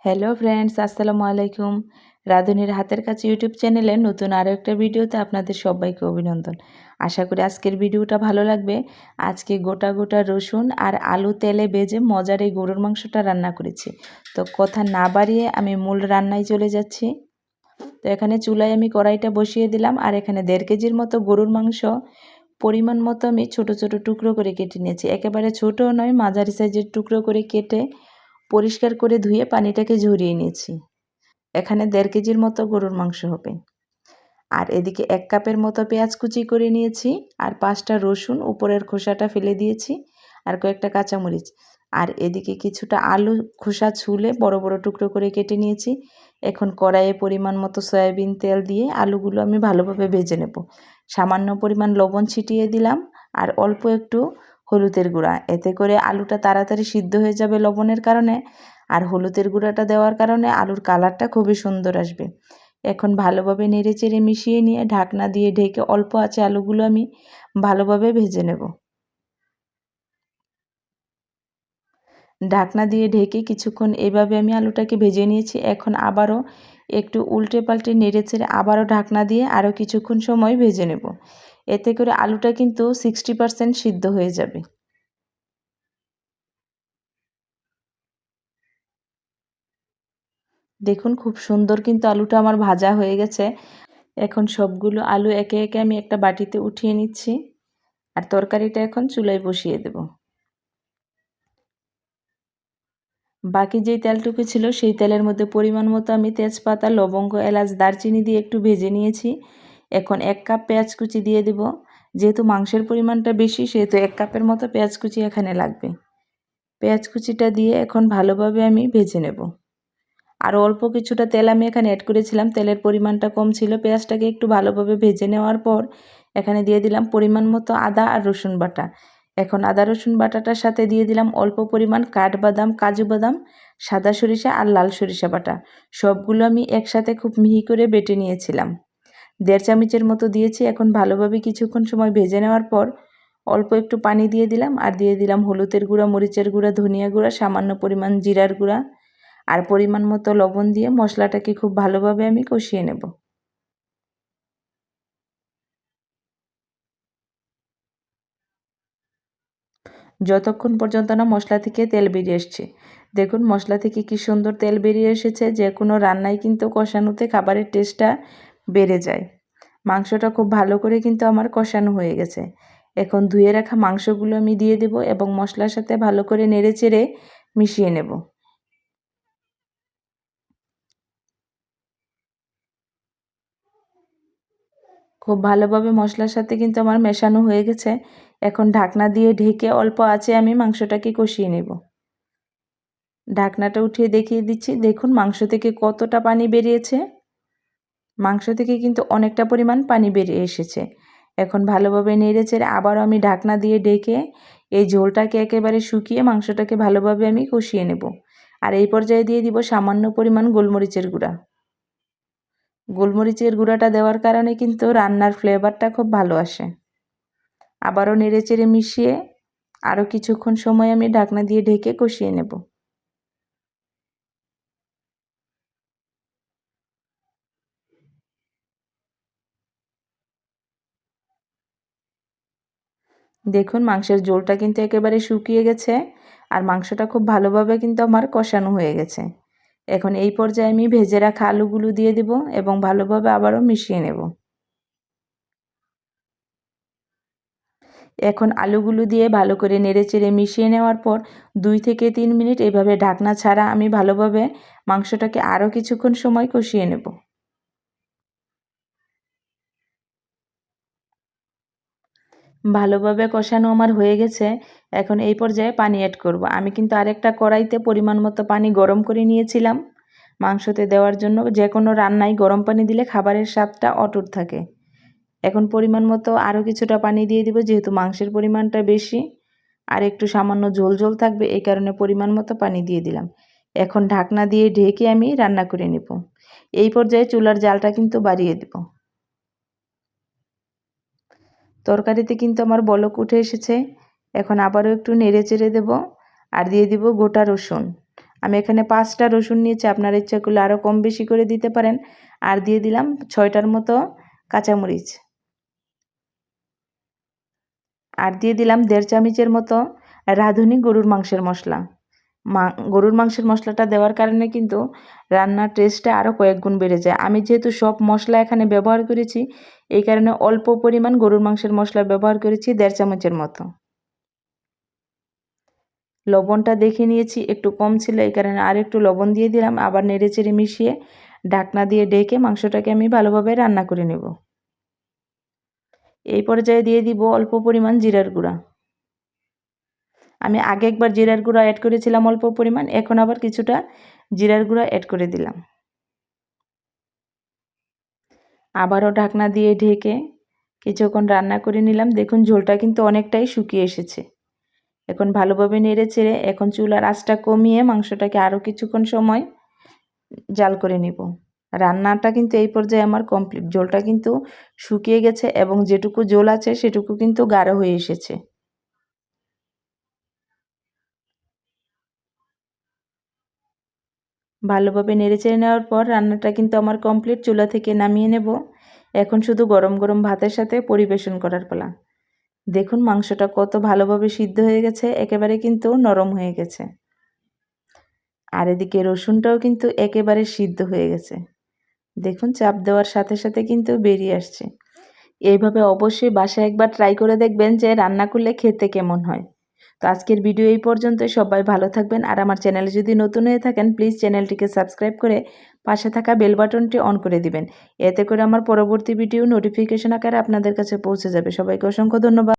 Hello friends, আসসালামু আলাইকুম। রাঁধুনির হাতের কাছে ইউটিউব চ্যানেলে নতুন আরও একটা ভিডিওতে আপনাদের সবাইকে অভিনন্দন। আশা করি আজকের ভিডিওটা ভালো লাগবে। আজকে গোটা গোটা রসুন আর আলু তেলে ভেজে মজার এই গরুর মাংসটা রান্না করেছি। তো কথা না বাড়িয়ে আমি মূল রান্নায় চলে যাচ্ছি। তো এখানে চুলায় আমি কড়াইটা বসিয়ে দিলাম, আর এখানে 1.5 কেজির মতো গরুর মাংস পরিমাণ মতো আমি ছোট ছোট টুকরো করে কেটে নিয়েছি। একেবারে ছোটও নয়, মাঝারি সাইজের টুকরো করে কেটে পরিষ্কার করে ধুয়ে পানিটাকে ঝরিয়ে নিয়েছি। এখানে 1.5 কেজির মতো গরুর মাংস হবে। আর এদিকে 1 কাপের মতো পেঁয়াজ কুচি করে নিয়েছি, আর 5টা রসুন উপরের খোসাটা ফেলে দিয়েছি, আর কয়েকটা কাঁচামরিচ। আর এদিকে কিছুটা আলু খোসা ছুলে বড় বড় টুকরো করে কেটে নিয়েছি। এখন কড়াইয়ে পরিমাণ মতো সয়াবিন তেল দিয়ে আলুগুলো আমি ভালোভাবে ভেজে নেব। সামান্য পরিমাণ লবণ ছিটিয়ে দিলাম, আর অল্প একটু হলুদের গুঁড়া। এতে করে আলুটা তাড়াতাড়ি সিদ্ধ হয়ে যাবে লবণের কারণে, আর হলুদের গুঁড়াটা দেওয়ার কারণে আলুর কালারটা খুবই সুন্দর আসবে। এখন ভালোভাবে নেড়েচেড়ে মিশিয়ে নিয়ে ঢাকনা দিয়ে ঢেকে অল্প আঁচে আলুগুলো আমি ভালোভাবে ভেজে নেব। ঢাকনা দিয়ে ঢেকে কিছুক্ষণ এভাবে আমি আলুটাকে ভেজে নিয়েছি। এখন আবারও একটু উল্টে পাল্টে নেড়েচেড়ে আবারও ঢাকনা দিয়ে আরও কিছুক্ষণ সময় ভেজে নেব। এতে করে আলুটা কিন্তু 60% সিদ্ধ হয়ে যাবে। দেখুন, খুব সুন্দর কিন্তু আলুটা আমার ভাজা হয়ে গেছে। এখন সবগুলো আলু একে একে আমি একটা বাটিতে উঠিয়ে নিচ্ছি, আর তরকারিটা এখন চুলায় বসিয়ে দেব। বাকি যেই তেলটুকু ছিল সেই তেলের মধ্যে পরিমাণ মতো আমি তেজপাতা, লবঙ্গ, এলাচ, দারচিনি দিয়ে একটু ভেজে নিয়েছি। এখন 1 কাপ পেঁয়াজ কুচি দিয়ে দেব। যেহেতু মাংসের পরিমাণটা বেশি, সেহেতু 1 কাপের মতো পেঁয়াজ কুচি এখানে লাগবে। পেঁয়াজ কুচিটা দিয়ে এখন ভালোভাবে আমি ভেজে নেব। আরও অল্প কিছুটা তেল আমি এখানে অ্যাড করেছিলাম, তেলের পরিমাণটা কম ছিল। পেঁয়াজটাকে একটু ভালোভাবে ভেজে নেওয়ার পর এখানে দিয়ে দিলাম পরিমাণ মতো আদা আর রসুন বাটা। এখন আদা রসুন বাটাটার সাথে দিয়ে দিলাম অল্প পরিমাণ কাঠবাদাম, কাজু বাদাম, সাদা সরিষা আর লাল সরিষা বাটা। সবগুলো আমি একসাথে খুব মিহি করে বেটে নিয়েছিলাম। 1.5 চামচের মতো দিয়েছি। এখন ভালোভাবে কিছুক্ষণ সময় ভেজে নেওয়ার পর অল্প একটু পানি দিয়ে দিলাম, আর দিয়ে দিলাম হলুদের গুঁড়া, মরিচের গুঁড়া, ধনিয়া গুঁড়া, সামান্য পরিমাণ জিরার গুঁড়া আর পরিমাণ মতো লবণ দিয়ে মশলাটাকে খুব ভালোভাবে আমি কষিয়ে নেব। যতক্ষণ পর্যন্ত না মশলা থেকে তেল বেরিয়ে আসছে। দেখুন, মশলা থেকে কি সুন্দর তেল বেরিয়ে এসেছে। যে কোনো রান্নায় কিন্তু কষানোতে খাবারের টেস্টটা বেড়ে যায়। মাংসটা খুব ভালো করে কিন্তু আমার কষানো হয়ে গেছে। এখন ধুয়ে রাখা মাংসগুলো আমি দিয়ে দেব এবং মশলার সাথে ভালো করে নেড়েচেড়ে মিশিয়ে নেব। খুব ভালোভাবে মশলার সাথে কিন্তু আমার মেশানো হয়ে গেছে। এখন ঢাকনা দিয়ে ঢেকে অল্প আঁচে আমি মাংসটাকে কষিয়ে নেব। ঢাকনাটা উঠিয়ে দেখিয়ে দিচ্ছি। দেখুন মাংস থেকে কতটা পানি বেরিয়েছে। মাংস থেকে কিন্তু অনেকটা পরিমাণ পানি বেরিয়ে এসেছে। এখন ভালোভাবে নেড়েচেড়ে আবারও আমি ঢাকনা দিয়ে ঢেকে এই ঝোলটাকে একেবারে শুকিয়ে মাংসটাকে ভালোভাবে আমি কষিয়ে নেব। আর এই পর্যায়ে দিয়ে দিব সামান্য পরিমাণ গোলমরিচের গুঁড়া। গোলমরিচের গুঁড়াটা দেওয়ার কারণে কিন্তু রান্নার ফ্লেভারটা খুব ভালো আসে। আবারও নেড়েচেড়ে মিশিয়ে আরও কিছুক্ষণ সময় আমি ঢাকনা দিয়ে ঢেকে কষিয়ে নেব। দেখুন মাংসের ঝোলটা কিন্তু একেবারে শুকিয়ে গেছে, আর মাংসটা খুব ভালোভাবে কিন্তু আমার কষানো হয়ে গেছে। এখন এই পর্যায়ে আমি ভেজে রাখা আলুগুলো দিয়ে দেব এবং ভালোভাবে আবারও মিশিয়ে নেব। এখন আলুগুলো দিয়ে ভালো করে নেড়েচেড়ে মিশিয়ে নেওয়ার পর 2 থেকে 3 মিনিট এভাবে ঢাকনা ছাড়া আমি ভালোভাবে মাংসটাকে আরও কিছুক্ষণ সময় কষিয়ে নেব। ভালোভাবে কষানো আমার হয়ে গেছে। এখন এই পর্যায়ে পানি অ্যাড করব। আমি কিন্তু আরেকটা কড়াইতে পরিমাণ মতো পানি গরম করে নিয়েছিলাম মাংসতে দেওয়ার জন্য। যে কোনো রান্নায় গরম পানি দিলে খাবারের স্বাদটা অটুট থাকে। এখন পরিমাণ মতো আরও কিছুটা পানি দিয়ে দিব, যেহেতু মাংসের পরিমাণটা বেশি আর একটু সামান্য ঝোল ঝোল থাকবে, এই কারণে পরিমাণ মতো পানি দিয়ে দিলাম। এখন ঢাকনা দিয়ে ঢেকে আমি রান্না করে নেব। এই পর্যায়ে চুলার জালটা কিন্তু বাড়িয়ে দেব। তরকারিতে কিন্তু আমার বলক উঠে এসেছে। এখন আবারও একটু নেড়ে চেড়ে দেব, আর দিয়ে দিব গোটা রসুন আমি এখানে 5টা রসুন নিয়েছি, আপনার ইচ্ছা করলে আরও কম বেশি করে দিতে পারেন। আর দিয়ে দিলাম 6টার মতো কাঁচামরিচ। আর দিয়ে দিলাম 1.5 চামচের মতো রাঁধুনি গরুর মাংসের মশলা। গরুর মাংসের মশলাটা দেওয়ার কারণে কিন্তু রান্নার টেস্টটা আরও কয়েক গুণ বেড়ে যায়। আমি যেহেতু সব মশলা এখানে ব্যবহার করেছি, এই কারণে অল্প পরিমাণ গরুর মাংসের মশলা ব্যবহার করেছি 1.5 চামচের মতো। লবণটা দেখে নিয়েছি একটু কম ছিল, এই কারণে আর একটু লবণ দিয়ে দিলাম। আবার নেড়েচেড়ে মিশিয়ে ঢাকনা দিয়ে ঢেকে মাংসটাকে আমি ভালোভাবে রান্না করে নেব। এই পর্যায়ে দিয়ে দিব অল্প পরিমাণ জিরার গুঁড়া। আমি আগে একবার জিরার গুঁড়া অ্যাড করেছিলাম অল্প পরিমাণ, এখন আবার কিছুটা জিরার গুঁড়া অ্যাড করে দিলাম। আবারও ঢাকনা দিয়ে ঢেকে কিছুক্ষণ রান্না করে নিলাম। দেখুন ঝোলটা কিন্তু অনেকটাই শুকিয়ে এসেছে। এখন ভালোভাবে নেড়েচেড়ে এখন চুলার আঁচটা কমিয়ে মাংসটাকে আরও কিছুক্ষণ সময় জাল করে নিব। রান্নাটা কিন্তু এই পর্যায়ে আমার কমপ্লিট। ঝোলটা কিন্তু শুকিয়ে গেছে এবং যেটুকু ঝোল আছে সেটুকু কিন্তু গাঢ় হয়ে এসেছে। ভালোভাবে নেড়েচেড়ে নেওয়ার পর রান্নাটা কিন্তু আমার কমপ্লিট। চুলা থেকে নামিয়ে নেব। এখন শুধু গরম গরম ভাতের সাথে পরিবেশন করার পালা। দেখুন মাংসটা কত ভালোভাবে সিদ্ধ হয়ে গেছে, একেবারে কিন্তু নরম হয়ে গেছে। আর এদিকে রসুনটাও কিন্তু একেবারে সিদ্ধ হয়ে গেছে। দেখুন চাপ দেওয়ার সাথে সাথে কিন্তু বেরিয়ে আসছে। এইভাবে অবশ্যই বাসায় একবার ট্রাই করে দেখবেন যে রান্না করলে খেতে কেমন হয়। তো আজকের ভিডিও এই পর্যন্তই। সবাই ভালো থাকবেন। আর আমার চ্যানেলে যদি নতুন হয়ে থাকেন প্লিজ চ্যানেলটিকে সাবস্ক্রাইব করে পাশে থাকা বেল বাটনটি অন করে দিবেন। এতে করে আমার পরবর্তী ভিডিও নোটিফিকেশন আকারে আপনাদের কাছে পৌঁছে যাবে। সবাইকে অসংখ্য ধন্যবাদ।